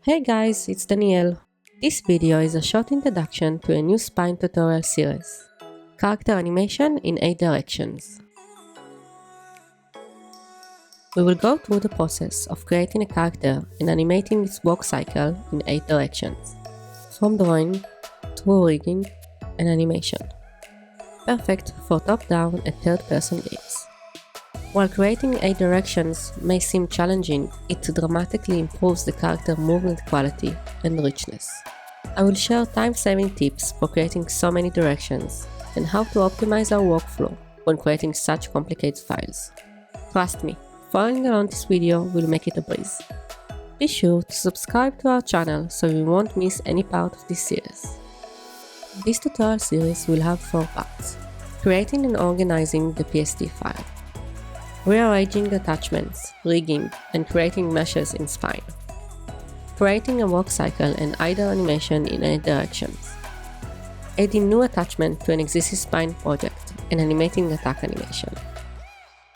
Hey guys, it's Danielle. This video is a short introduction to a new spine tutorial series, Character Animation in 8 Directions. We will go through the process of creating a character and animating its walk cycle in 8 directions, from drawing, through rigging, and animation. Perfect for top-down and third-person games. While creating 8 directions may seem challenging, it dramatically improves the character movement quality and richness. I will share time-saving tips for creating so many directions and how to optimize our workflow when creating such complicated files. Trust me, following along this video will make it a breeze. Be sure to subscribe to our channel so you won't miss any part of this series. This tutorial series will have 4 parts: creating and organizing the PSD file, rearranging attachments, rigging, and creating meshes in Spine, creating a walk cycle and idle animation in 8 directions, adding new attachment to an existing Spine project and animating attack animation,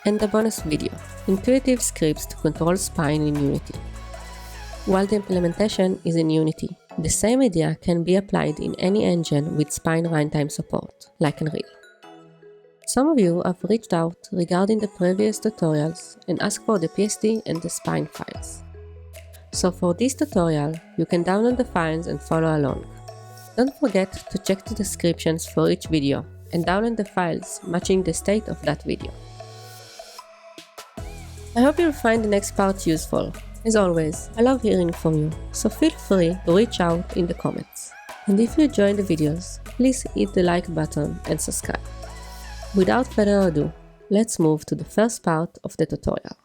and a bonus video, intuitive scripts to control Spine in Unity. While the implementation is in Unity, the same idea can be applied in any engine with Spine runtime support, like Unreal. Some of you have reached out regarding the previous tutorials and asked for the PSD and the Spine files. So for this tutorial, you can download the files and follow along. Don't forget to check the descriptions for each video and download the files matching the state of that video. I hope you'll find the next part useful. As always, I love hearing from you, so feel free to reach out in the comments. And if you enjoyed the videos, please hit the like button and subscribe. Without further ado, let's move to the first part of the tutorial.